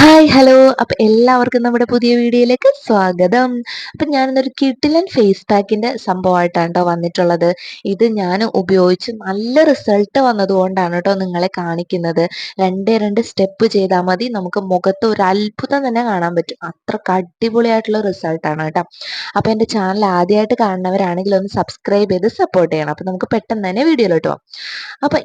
Hi hello. അപ്പൊ എല്ലാവർക്കും നമ്മുടെ പുതിയ വീഡിയോയിലേക്ക് സ്വാഗതം. അപ്പൊ ഞാനിന്നൊരു കിടിലൻ ഫേസ് പാക്കിന്റെ സംഭവമായിട്ടാണ് കേട്ടോ വന്നിട്ടുള്ളത്. ഇത് ഞാൻ ഉപയോഗിച്ച് നല്ല റിസൾട്ട് വന്നതുകൊണ്ടാണ് കേട്ടോ നിങ്ങളെ കാണിക്കുന്നത്. രണ്ടേ രണ്ട് സ്റ്റെപ്പ് ചെയ്താൽ മതി, നമുക്ക് മുഖത്ത് ഒരു അത്ഭുതം തന്നെ കാണാൻ പറ്റും. അത്രക്ക് അടിപൊളിയായിട്ടുള്ള റിസൾട്ടാണ് കേട്ടോ. അപ്പൊ എൻ്റെ ചാനൽ ആദ്യമായിട്ട് കാണുന്നവരാണെങ്കിൽ ഒന്ന് സബ്സ്ക്രൈബ് ചെയ്ത് സപ്പോർട്ട് ചെയ്യണം. അപ്പൊ നമുക്ക് പെട്ടെന്ന് തന്നെ വീഡിയോയിലോട്ട് പോകാം. അപ്പൊ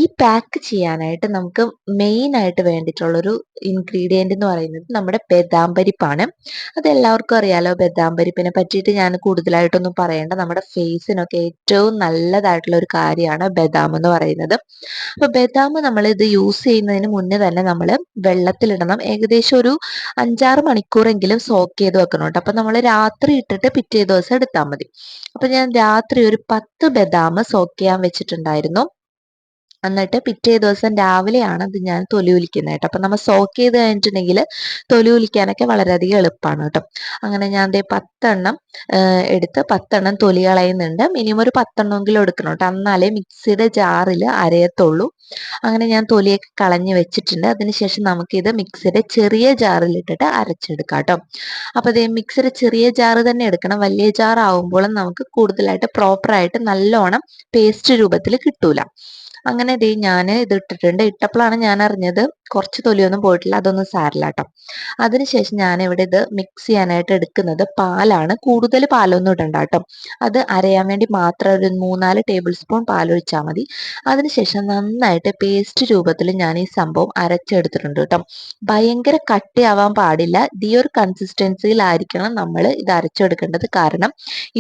ഈ പാക്ക് ചെയ്യാനായിട്ട് നമുക്ക് മെയിൻ ആയിട്ട് വേണ്ടിയിട്ടുള്ളൊരു ഇൻഗ്രീഡിയന്റ് എന്ന് പറയുന്നത് നമ്മുടെ ബദാം പരിപ്പാണ്. അത് എല്ലാവർക്കും അറിയാലോ. ബദാം പരിപ്പിനെ പറ്റിയിട്ട് ഞാൻ കൂടുതലായിട്ടൊന്നും പറയേണ്ട. നമ്മുടെ ഫേസിനൊക്കെ ഏറ്റവും നല്ലതായിട്ടുള്ള ഒരു കാര്യമാണ് ബദാം എന്ന് പറയുന്നത്. അപ്പൊ ബദാം നമ്മൾ ഇത് യൂസ് ചെയ്യുന്നതിന് മുന്നേ തന്നെ നമ്മൾ വെള്ളത്തിലിടണം. ഏകദേശം ഒരു 5-6 മണിക്കൂറെങ്കിലും സോക്ക് ചെയ്ത് വെക്കണം കേട്ടോ. അപ്പൊ നമ്മൾ രാത്രി ഇട്ടിട്ട് പിറ്റേ ദിവസം എടുത്താൽ മതി. അപ്പൊ ഞാൻ രാത്രി ഒരു 10 ബദാം സോക്ക് ചെയ്യാൻ വെച്ചിട്ടുണ്ടായിരുന്നു. എന്നിട്ട് പിറ്റേ ദിവസം രാവിലെയാണ് അത് ഞാൻ തൊലി ഉലിക്കുന്നത് കേട്ടോ. അപ്പൊ നമ്മൾ സോക്ക് ചെയ്ത് കഴിഞ്ഞിട്ടുണ്ടെങ്കിൽ തൊലി ഉലിക്കാനൊക്കെ വളരെയധികം എളുപ്പമാണ് കേട്ടോ. അങ്ങനെ ഞാൻ ദേ 10 എണ്ണം എടുത്ത് 10 എണ്ണം തൊലി കളയുന്നുണ്ട്. മിനിമം ഒരു 10 എണ്ണമെങ്കിലും എടുക്കണം കേട്ടോ, എന്നാലേ മിക്സിയുടെ ജാറിൽ അരയത്തുള്ളൂ. അങ്ങനെ ഞാൻ തൊലിയൊക്കെ കളഞ്ഞ് വെച്ചിട്ടുണ്ട്. അതിനുശേഷം നമുക്കിത് മിക്സിയുടെ ചെറിയ ജാറിലിട്ടിട്ട് അരച്ചെടുക്കാം കേട്ടോ. അപ്പൊ അതേ മിക്സിയുടെ ചെറിയ ജാറ് തന്നെ എടുക്കണം. വലിയ ജാർ ആവുമ്പോഴും നമുക്ക് കൂടുതലായിട്ട് പ്രോപ്പറായിട്ട് നല്ലോണം പേസ്റ്റ് രൂപത്തിൽ കിട്ടൂല. അങ്ങനെ ദേ ഞാൻ ഇത് ഇട്ടിട്ടുണ്ട്. ഇട്ടപ്പോഴാണ് ഞാൻ അറിഞ്ഞത് കുറച്ച് തൊലിയൊന്നും പോയിട്ടില്ല. അതൊന്നും സാരില്ല കേട്ടോ. അതിനുശേഷം ഞാൻ ഇവിടെ ഇത് മിക്സ് ചെയ്യാനായിട്ട് എടുക്കുന്നത് പാലാണ്. കൂടുതൽ പാലൊന്നും ഇടണ്ട കേട്ടോ. അത് അരയാൻ വേണ്ടി മാത്രം ഒരു 3-4 ടേബിൾ സ്പൂൺ പാലൊഴിച്ചാൽ മതി. അതിനുശേഷം നന്നായിട്ട് പേസ്റ്റ് രൂപത്തിൽ ഞാൻ ഈ സംഭവം അരച്ചെടുത്തിട്ടുണ്ട് കേട്ടോ. ഭയങ്കര കട്ടിയാവാൻ പാടില്ല. ഈ ഒരു കൺസിസ്റ്റൻസിയിലായിരിക്കണം നമ്മൾ ഇത് അരച്ചെടുക്കേണ്ടത്. കാരണം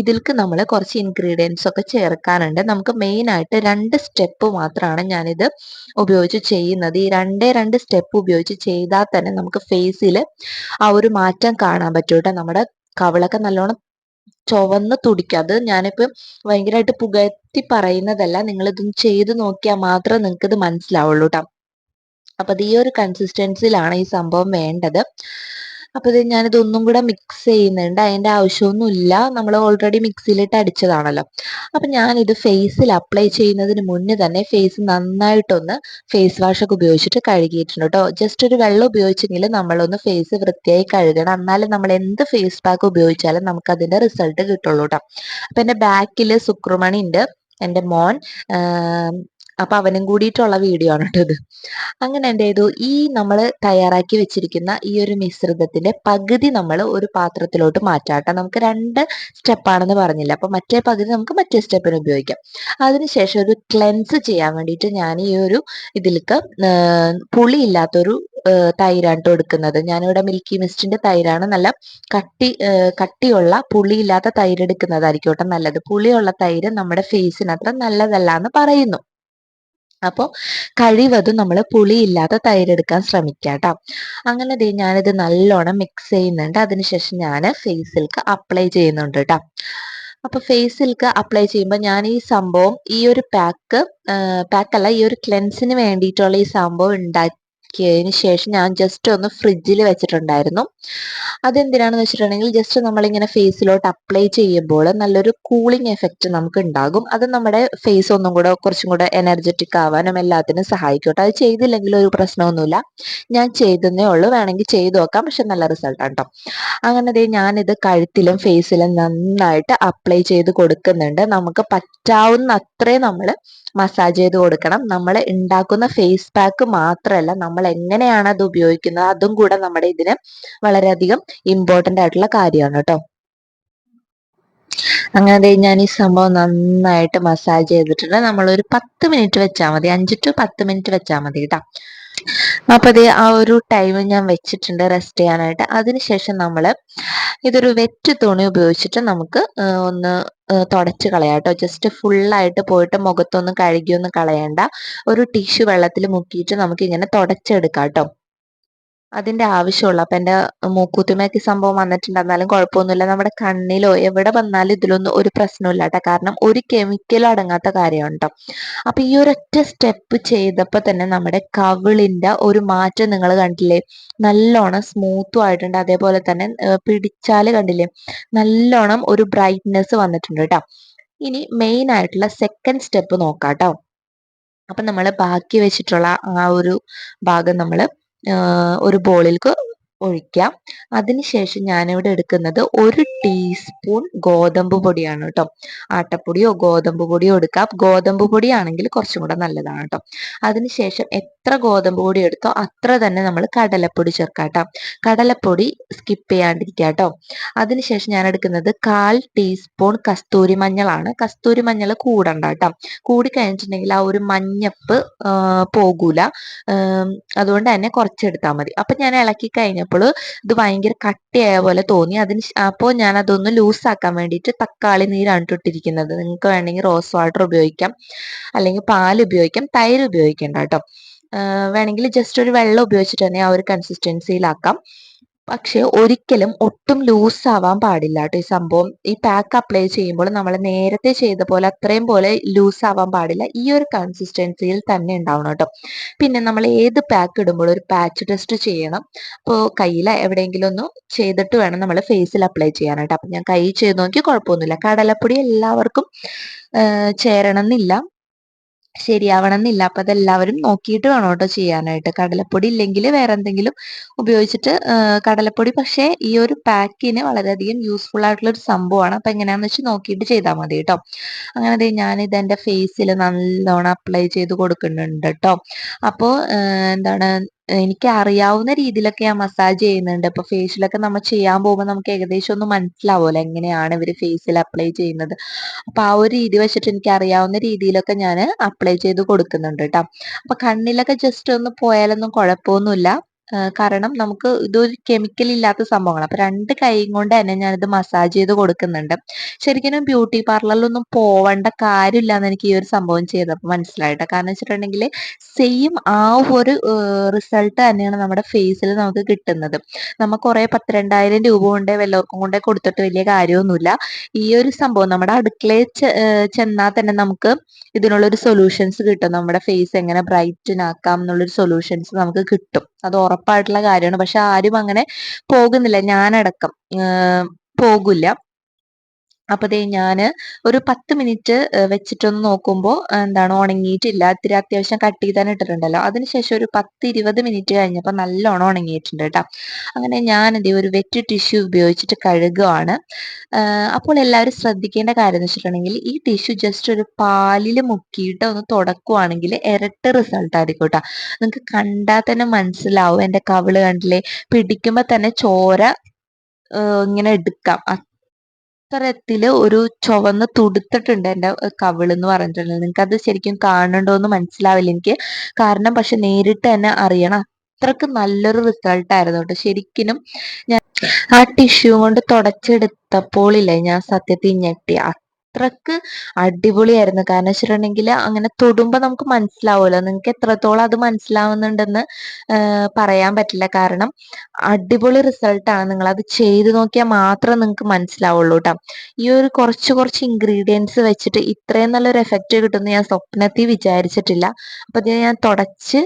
ഇതിൽക്ക് നമ്മൾ കുറച്ച് ഇൻഗ്രീഡിയൻസ് ഒക്കെ ചേർക്കാനുണ്ട്. നമുക്ക് മെയിൻ ആയിട്ട് 2 സ്റ്റെപ്പ് മാത്രമാണ് ഞാനിത് ഉപയോഗിച്ച് ചെയ്യുന്നത്. ഈ രണ്ടേ രണ്ട് സ്റ്റെപ്പ് ഉപയോഗിച്ച് ചെയ്താൽ തന്നെ നമുക്ക് ഫേസിൽ ആ ഒരു മാറ്റം കാണാൻ പറ്റും കേട്ടോ. നമ്മുടെ കവിളൊക്കെ നല്ലോണം ചുവന്ന് തുടിക്കും. അത് ഞാനിപ്പോ ഭയങ്കരമായിട്ട് പുകഴ്ത്തി പറയുന്നതല്ല, നിങ്ങൾ ഇതൊന്ന് ചെയ്ത് നോക്കിയാൽ മാത്രമേ നിങ്ങൾക്ക് ഇത് മനസ്സിലാവുള്ളൂ കേട്ടോ. അപ്പൊ അത് ഈ ഒരു കൺസിസ്റ്റൻസിയിലാണ് ഈ സംഭവം വേണ്ടത്. അപ്പൊ ഇത് ഞാനിത് ഒന്നും കൂടെ മിക്സ് ചെയ്യുന്നുണ്ട്. അതിന്റെ ആവശ്യമൊന്നുമില്ല, നമ്മൾ ഓൾറെഡി മിക്സിയിലിട്ട് അടിച്ചതാണല്ലോ. അപ്പൊ ഞാനിത് ഫേസിൽ അപ്ലൈ ചെയ്യുന്നതിന് മുന്നേ തന്നെ ഫേസ് നന്നായിട്ടൊന്ന് ഫേസ് വാഷ് ഒക്കെ ഉപയോഗിച്ചിട്ട് കഴുകിയിട്ടുണ്ട് കേട്ടോ. ജസ്റ്റ് ഒരു വെള്ളം ഉപയോഗിച്ചെങ്കിൽ നമ്മളൊന്ന് ഫേസ് വൃത്തിയായി കഴുകണം. എന്നാലും നമ്മൾ എന്ത് ഫേസ് പാക്ക് ഉപയോഗിച്ചാലും നമുക്ക് അതിന്റെ റിസൾട്ട് കിട്ടുള്ളൂ കേട്ടോ. അപ്പൊ എന്റെ ബാക്കിൽ സുക്രുമണി ഉണ്ട്, എന്റെ മോൻ. അപ്പൊ അവനും കൂടിയിട്ടുള്ള വീഡിയോ ആണ് കേട്ടോ ഇത്. അങ്ങനെ എന്ത് ചെയ്തു, ഈ നമ്മൾ തയ്യാറാക്കി വെച്ചിരിക്കുന്ന ഈ ഒരു മിശ്രിതത്തിന്റെ പകുതി നമ്മൾ ഒരു പാത്രത്തിലോട്ട് മാറ്റാട്ടെ. നമുക്ക് 2 സ്റ്റെപ്പാണെന്ന് പറഞ്ഞില്ല, അപ്പൊ മറ്റേ പകുതി നമുക്ക് മറ്റേ സ്റ്റെപ്പിന് ഉപയോഗിക്കാം. അതിനുശേഷം ഒരു ക്ലെൻസ് ചെയ്യാൻ വേണ്ടിയിട്ട് ഞാൻ ഈ ഒരു ഇതിലേക്ക് പുളിയില്ലാത്തൊരു തൈരാണ് ട്ടോ എടുക്കുന്നത്. ഞാനിവിടെ മിൽക്കി മിസ്റ്റിന്റെ തൈരാണ്. നല്ല കട്ടിയുള്ള പുളിയില്ലാത്ത തൈര് എടുക്കുന്നതായിരിക്കും കേട്ടോ നല്ലത്. പുളിയുള്ള തൈര് നമ്മുടെ ഫേസിന് അത്ര നല്ലതല്ല എന്ന് പറയുന്നു. അപ്പോൾ കഴിവതും നമ്മൾ പുളിയില്ലാത്ത തൈര് എടുക്കാൻ ശ്രമിക്കുക കേട്ടോ. അങ്ങനെ ദേ ഞാനിത് നല്ലോണം മിക്സ് ചെയ്യുന്നുണ്ട്. അതിനുശേഷം ഞാൻ ഫേസിൽക്ക് അപ്ലൈ ചെയ്യുന്നുണ്ട് കേട്ടോ. അപ്പൊ ഫേസിൽക്ക് അപ്ലൈ ചെയ്യുമ്പോൾ ഞാൻ ഈ സംഭവം ഈ ഒരു പാക്കല്ല, ഈ ഒരു ക്ലെൻസിന് വേണ്ടിയിട്ടുള്ള ഈ സംഭവം ഉണ്ടാക്കിയതിന് ശേഷം ഞാൻ ജസ്റ്റ് ഒന്ന് ഫ്രിഡ്ജിൽ വെച്ചിട്ടുണ്ടായിരുന്നു. അതെന്തിനാണെന്ന് വെച്ചിട്ടുണ്ടെങ്കിൽ ജസ്റ്റ് നമ്മളിങ്ങനെ ഫേസിലോട്ട് അപ്ലൈ ചെയ്യുമ്പോൾ നല്ലൊരു കൂളിംഗ് എഫക്റ്റ് നമുക്ക് ഉണ്ടാകും. അത് നമ്മുടെ ഫേസ് ഒന്നും കൂടെ കുറച്ചും കൂടെ എനർജറ്റിക് ആവാനും എല്ലാത്തിനും സഹായിക്കും കേട്ടോ. അത് ചെയ്തില്ലെങ്കിൽ ഒരു പ്രശ്നമൊന്നുമില്ല. ഞാൻ ചെയ്തതേ ഉള്ളൂ, വേണമെങ്കിൽ ചെയ്തു നോക്കാം. പക്ഷെ നല്ല റിസൾട്ടാണ് കേട്ടോ. അങ്ങനെ ദേ ഞാനിത് കഴുത്തിലും ഫേസിലും നന്നായിട്ട് അപ്ലൈ ചെയ്ത് കൊടുക്കുന്നുണ്ട്. നമുക്ക് പറ്റാവുന്ന അത്രയും നമ്മൾ മസാജ് ചെയ്ത് കൊടുക്കണം. നമ്മൾ ഉണ്ടാക്കുന്ന ഫേസ് പാക്ക് മാത്രമല്ല, നമ്മൾ എങ്ങനെയാണ് അത് ഉപയോഗിക്കുന്നത് അതും കൂടെ നമ്മുടെ ഇതിന് വളരെയധികം ഇമ്പോർട്ടന്റ് ആയിട്ടുള്ള കാര്യമാണ് കേട്ടോ. അങ്ങനെ ദേ ഞാൻ ഈ സംഭവം നന്നായിട്ട് മസാജ് ചെയ്തിട്ടുണ്ട്. നമ്മളൊരു 10 മിനിറ്റ് വെച്ചാൽ മതി, 5-10 മിനിറ്റ് വെച്ചാൽ മതി കേട്ടോ. അപ്പൊ ദേ ആ ഒരു ടൈം ഞാൻ വെച്ചിട്ടുണ്ട് റെസ്റ്റ് ചെയ്യാനായിട്ട്. അതിനുശേഷം നമ്മൾ ഇതൊരു വെറ്റ് തുണി ഉപയോഗിച്ചിട്ട് നമുക്ക് ഒന്ന് തുടച്ച് കളയാം കേട്ടോ. ജസ്റ്റ് ഫുള്ളായിട്ട് പോയിട്ട് മുഖത്തൊന്നും കഴുകിയൊന്നും കളയണ്ട. ഒരു ടിഷ്യൂ വെള്ളത്തിൽ മുക്കിയിട്ട് നമുക്ക് ഇങ്ങനെ തുടച്ചെടുക്കാം കേട്ടോ. അതിന്റെ ആവശ്യമുള്ളൂ. അപ്പൊ എന്റെ മൂക്കൂത്തുമ്മയൊക്കെ ഈ സംഭവം വന്നിട്ടുണ്ട്, എന്നാലും കുഴപ്പമൊന്നുമില്ല. നമ്മുടെ കണ്ണിലോ എവിടെ വന്നാലും ഇതിലൊന്നും ഒരു പ്രശ്നമില്ല കേട്ടോ. കാരണം ഒരു കെമിക്കലും അടങ്ങാത്ത കാര്യമാണ് കേട്ടോ. അപ്പൊ ഈ ഒരൊറ്റ സ്റ്റെപ്പ് ചെയ്തപ്പോ തന്നെ നമ്മുടെ കവിളിന്റെ ഒരു മാറ്റം നിങ്ങൾ കണ്ടില്ലേ? നല്ലോണം സ്മൂത്തും ആയിട്ടുണ്ട്. അതേപോലെ തന്നെ പിടിച്ചാല് കണ്ടില്ലേ, നല്ലോണം ഒരു ബ്രൈറ്റ്നെസ് വന്നിട്ടുണ്ട് കേട്ടോ. ഇനി മെയിൻ ആയിട്ടുള്ള സെക്കൻഡ് സ്റ്റെപ്പ് നോക്കാം കേട്ടോ. അപ്പൊ നമ്മൾ ബാക്കി വെച്ചിട്ടുള്ള ആ ഒരു ഭാഗം നമ്മൾ ഒരു ബോളിലേക്ക് ഒഴിക്കാം. അതിനുശേഷം ഞാനിവിടെ എടുക്കുന്നത് 1 ടീസ്പൂൺ ഗോതമ്പ് പൊടിയാണ് കേട്ടോ. ആട്ടപ്പൊടിയോ ഗോതമ്പ് പൊടിയോ എടുക്കാം. ഗോതമ്പ് പൊടിയാണെങ്കിൽ കുറച്ചും കൂടെ നല്ലതാണ് കേട്ടോ. അതിനുശേഷം എത്ര ഗോതമ്പ് പൊടി എടുത്തോ അത്ര തന്നെ നമ്മൾ കടലപ്പൊടി ചേർക്കാം കേട്ടോ. കടലപ്പൊടി സ്കിപ്പ് ചെയ്യാണ്ടിരിക്കുക കേട്ടോ. അതിനുശേഷം ഞാൻ എടുക്കുന്നത് 1/4 ടീസ്പൂൺ കസ്തൂരി മഞ്ഞളാണ്. കസ്തൂരി മഞ്ഞൾ കൂടണ്ട കേട്ടോ. കൂടി കഴിഞ്ഞിട്ടുണ്ടെങ്കിൽ ആ ഒരു മഞ്ഞപ്പ് പോകൂല. അതുകൊണ്ട് തന്നെ കുറച്ചെടുത്താൽ മതി. അപ്പൊ ഞാൻ ഇളക്കി കഴിഞ്ഞപ്പോൾ ഇത് ഭയങ്കര കട്ടിയായ പോലെ തോന്നി. അപ്പോൾ ഞാൻ അതൊന്ന് ലൂസാക്കാൻ വേണ്ടിയിട്ട് തക്കാളി നീരാണ് ഇട്ടിരിക്കുന്നത്. നിങ്ങൾക്ക് വേണമെങ്കിൽ റോസ് വാട്ടർ ഉപയോഗിക്കാം, അല്ലെങ്കിൽ പാൽ ഉപയോഗിക്കാം, തൈര് ഉപയോഗിക്കേണ്ട കേട്ടോ. വേണമെങ്കിൽ ജസ്റ്റ് ഒരു വെള്ളം ഉപയോഗിച്ചിട്ട് തന്നെ ആ ഒരു കൺസിസ്റ്റൻസിയിലാക്കാം. പക്ഷെ ഒരിക്കലും ഒട്ടും ലൂസ് ആവാൻ പാടില്ല കേട്ടോ. ഈ സംഭവം ഈ പാക്ക് അപ്ലൈ ചെയ്യുമ്പോൾ നമ്മൾ നേരത്തെ ചെയ്ത പോലെ അത്രയും പോലെ ലൂസ് ആവാൻ പാടില്ല. ഈ ഒരു കൺസിസ്റ്റൻസിയിൽ തന്നെ ഉണ്ടാവണം കേട്ടോ. പിന്നെ നമ്മൾ ഏത് പാക്ക് ഇടുമ്പോൾ ഒരു പാച്ച് ടെസ്റ്റ് ചെയ്യണം. അപ്പോൾ കയ്യിൽ എവിടെയെങ്കിലും ഒന്ന് ചെയ്തിട്ട് വേണം നമ്മൾ ഫേസിൽ അപ്ലൈ ചെയ്യാനായിട്ട്. അപ്പം ഞാൻ കൈ ചെയ്ത് നോക്കി കുഴപ്പമൊന്നുമില്ല. കടലപ്പൊടി എല്ലാവർക്കും ചേരണം എന്നില്ല, ശരിയാവണം എന്നില്ല. അപ്പൊ അതെല്ലാവരും നോക്കിയിട്ട് വേണം കേട്ടോ ചെയ്യാനായിട്ട്. കടലപ്പൊടി ഇല്ലെങ്കിൽ വേറെ എന്തെങ്കിലും ഉപയോഗിച്ചിട്ട് കടലപ്പൊടി പക്ഷേ ഈ ഒരു പാക്കിന് വളരെയധികം യൂസ്ഫുൾ ആയിട്ടുള്ള ഒരു സംഭവമാണ്. അപ്പൊ എങ്ങനെയാന്ന് വെച്ച് നോക്കിയിട്ട് ചെയ്താൽ മതി കേട്ടോ. അങ്ങനെ ഞാനിത് എൻ്റെ ഫേസിൽ നല്ലോണം അപ്ലൈ ചെയ്ത് കൊടുക്കുന്നുണ്ട് കേട്ടോ. അപ്പോൾ എന്താണ്, എനിക്ക് അറിയാവുന്ന രീതിയിലൊക്കെ ഞാൻ മസാജ് ചെയ്യുന്നുണ്ട്. ഇപ്പൊ ഫേഷ്യലൊക്കെ നമ്മൾ ചെയ്യാൻ പോകുമ്പോൾ നമുക്ക് ഏകദേശം ഒന്ന് മനസ്സിലാവുമല്ലോ എങ്ങനെയാണ് ഇവർ ഫേസിൽ അപ്ലൈ ചെയ്യുന്നത്. അപ്പൊ ആ ഒരു രീതി വെച്ചിട്ട് എനിക്ക് അറിയാവുന്ന രീതിയിലൊക്കെ ഞാൻ അപ്ലൈ ചെയ്ത് കൊടുക്കുന്നുണ്ട് കേട്ടോ. അപ്പൊ കണ്ണിലൊക്കെ ജസ്റ്റ് ഒന്ന് പോയാലൊന്നും കുഴപ്പമൊന്നുമില്ല. കാരണം നമുക്ക് ഇതൊരു കെമിക്കൽ ഇല്ലാത്ത സംഭവമാണ്. അപ്പൊ 2 കൈയും കൊണ്ട് തന്നെ ഞാനിത് മസാജ് ചെയ്ത് കൊടുക്കുന്നുണ്ട്. ശരിക്കും ബ്യൂട്ടി പാർലറിലൊന്നും പോവേണ്ട കാര്യമില്ല എന്ന് എനിക്ക് ഈ ഒരു സംഭവം ചെയ്തപ്പോൾ മനസ്സിലായിട്ടോ. കാരണം വെച്ചിട്ടുണ്ടെങ്കിൽ സെയിം ആ ഒരു റിസൾട്ട് തന്നെയാണ് നമ്മുടെ ഫേസിൽ നമുക്ക് കിട്ടുന്നത്. നമ്മ കുറെ 10,000-20,000 രൂപ കൊണ്ട് വല്ലവർക്കും കൊണ്ട് കൊടുത്തിട്ട് വലിയ കാര്യമൊന്നുമില്ല. ഈ ഒരു സംഭവം നമ്മുടെ അടുക്കളയിൽ ചെന്നാൽ തന്നെ നമുക്ക് ഇതിനുള്ളൊരു സൊല്യൂഷൻസ് കിട്ടും. നമ്മുടെ ഫേസ് എങ്ങനെ ബ്രൈറ്റൻ ആക്കാം എന്നുള്ളൊരു സൊല്യൂഷൻസ് നമുക്ക് കിട്ടും. അത് ഉറപ്പായിട്ടുള്ള കാര്യമാണ്. പക്ഷെ ആരും അങ്ങനെ പോകുന്നില്ല, ഞാനടക്കം പോകില്ല. അപ്പൊ ദേ ഞാന് ഒരു 10 മിനിറ്റ് വെച്ചിട്ടൊന്ന് നോക്കുമ്പോൾ എന്താണ് ഉണങ്ങിയിട്ടില്ല. ഇത്തിരി അത്യാവശ്യം കട്ട് ചെയ്താൻ ഇട്ടിട്ടുണ്ടല്ലോ. അതിനുശേഷം ഒരു 10-20 മിനിറ്റ് കഴിഞ്ഞപ്പോൾ നല്ലോണം ഉണങ്ങിയിട്ടുണ്ട് കേട്ടോ. അങ്ങനെ ഞാനിത് ഒരു വെറ്റ് ടിഷ്യൂ ഉപയോഗിച്ചിട്ട് കഴുകുവാണ്. അപ്പോൾ എല്ലാവരും ശ്രദ്ധിക്കേണ്ട കാര്യം എന്ന് വെച്ചിട്ടുണ്ടെങ്കിൽ ഈ ടിഷ്യൂ ജസ്റ്റ് ഒരു പാലിൽ മുക്കിയിട്ട് ഒന്ന് തുടക്കുവാണെങ്കിൽ ഇരട്ടി റിസൾട്ട് ആയിരിക്കും കേട്ടോ. നിങ്ങൾക്ക് കണ്ടാൽ തന്നെ മനസ്സിലാവും. എൻ്റെ കവിള് കണ്ടില്ലേ, പിടിക്കുമ്പോൾ തന്നെ ചോര ഇങ്ങനെ എടുക്കാം. അത്തരത്തില് ഒരു ചുവന്ന് തുടുത്തിട്ടുണ്ട് എൻ്റെ കവിളെന്ന് പറഞ്ഞിട്ടുണ്ടെങ്കിൽ. നിങ്ങൾക്ക് അത് ശരിക്കും കാണുന്നുണ്ടോ എന്ന് മനസ്സിലാവില്ല എനിക്ക്. കാരണം പക്ഷെ നേരിട്ട് തന്നെ അറിയണം. അത്രക്ക് നല്ലൊരു റിസൾട്ട് ആയിരുന്നു കേട്ടോ. ശരിക്കും ഞാൻ ആ ടിഷ്യൂ കൊണ്ട് തുടച്ചെടുത്തപ്പോളില്ലേ, ഞാൻ സത്യത്തിൽ ഞെട്ടി. അത്രക്ക് അടിപൊളിയായിരുന്നു. കാരണം വെച്ചിട്ടുണ്ടെങ്കിൽ അങ്ങനെ തൊടുമ്പോ നമുക്ക് മനസ്സിലാവുമല്ലോ. നിങ്ങൾക്ക് എത്രത്തോളം അത് മനസ്സിലാവുന്നുണ്ടെന്ന് പറയാൻ പറ്റില്ല. കാരണം അടിപൊളി റിസൾട്ടാണ്. നിങ്ങൾ അത് ചെയ്ത് നോക്കിയാൽ മാത്രം നിങ്ങൾക്ക് മനസ്സിലാവുള്ളൂ കേട്ടോ. ഈ ഒരു കുറച്ച് കുറച്ച് ഇൻഗ്രീഡിയൻസ് വെച്ചിട്ട് ഇത്രയും നല്ലൊരു എഫക്റ്റ് കിട്ടുമെന്ന് ഞാൻ സ്വപ്നത്തിൽ വിചാരിച്ചിട്ടില്ല. അപ്പൊ ഇത് ഞാൻ തുടച്ച്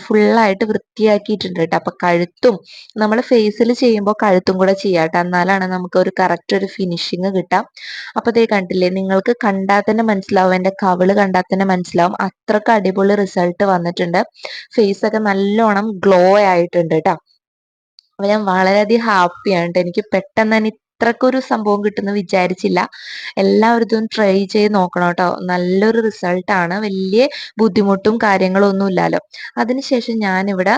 ഫുള്ളായിട്ട് വൃത്തിയാക്കിയിട്ടുണ്ട് കേട്ടോ. അപ്പൊ കഴുത്തും നമ്മൾ ഫേസിൽ ചെയ്യുമ്പോൾ കഴുത്തും കൂടെ ചെയ്യാം കേട്ടോ. എന്നാലാണ് നമുക്ക് ഒരു കറക്റ്റ് ഒരു ഫിനിഷിങ് കിട്ടാം. അപ്പൊ ദേ കണ്ടില്ലേ, നിങ്ങൾക്ക് കണ്ടാൽ തന്നെ മനസ്സിലാവും. എൻ്റെ കവിള് കണ്ടാൽ തന്നെ മനസ്സിലാവും. അത്രക്ക് അടിപൊളി റിസൾട്ട് വന്നിട്ടുണ്ട്. ഫേസ് ഒക്കെ നല്ലോണം ഗ്ലോ ആയിട്ടുണ്ട് കേട്ടോ. അപ്പൊ ഞാൻ വളരെയധികം ഹാപ്പിയാണ് ട്ടോ. എനിക്ക് പെട്ടെന്ന് തന്നെ ഇത്രക്കൊരു സംഭവം കിട്ടുമെന്ന് വിചാരിച്ചില്ല. എല്ലാവരും ഇതൊന്ന് ട്രൈ ചെയ്ത് നോക്കണം കേട്ടോ. നല്ലൊരു റിസൾട്ടാണ്. വലിയ ബുദ്ധിമുട്ടും കാര്യങ്ങളും ഒന്നും ഇല്ലല്ലോ. അതിനുശേഷം ഞാനിവിടെ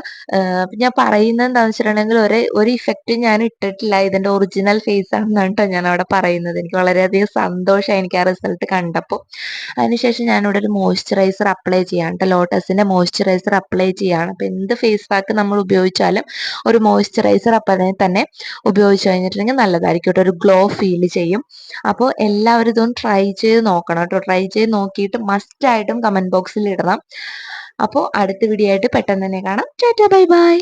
ഞാൻ പറയുന്നത് എന്താണെന്ന് വെച്ചിട്ടുണ്ടെങ്കിൽ ഒരു ഇഫക്റ്റും ഞാൻ ഇട്ടിട്ടില്ല. ഇതിന്റെ ഒറിജിനൽ ഫേസ് ആണെന്നാണ് കേട്ടോ ഞാൻ അവിടെ പറയുന്നത്. എനിക്ക് വളരെയധികം സന്തോഷമായി എനിക്ക് ആ റിസൾട്ട് കണ്ടപ്പോൾ. അതിനുശേഷം ഞാനിവിടെ ഒരു മോയ്സ്ചറൈസർ അപ്ലൈ ചെയ്യാണ് കേട്ടോ. ലോട്ടസിന്റെ മോയ്സ്ചറൈസർ അപ്ലൈ ചെയ്യാണ്. അപ്പൊ എന്ത് ഫേസ് പാക്ക് നമ്മൾ ഉപയോഗിച്ചാലും ഒരു മോയ്സ്ചറൈസർ അപ്പം തന്നെ ഉപയോഗിച്ച് കഴിഞ്ഞിട്ടുണ്ടെങ്കിൽ നല്ലതായിരിക്കും കേട്ടോ. ഒരു ഗ്ലോ ഫീൽ ചെയ്യും. അപ്പോൾ എല്ലാവരും ഇതൊന്ന് ട്രൈ ചെയ്ത് നോക്കണം കേട്ടോ. ട്രൈ ചെയ്ത് നോക്കിയിട്ട് മസ്റ്റ് ആയിട്ടും കമന്റ് ബോക്സിൽ ഇടണം. അപ്പോൾ അടുത്ത വീഡിയോ ആയിട്ട് പെട്ടെന്ന് തന്നെ കാണാം. Tata, bye bye.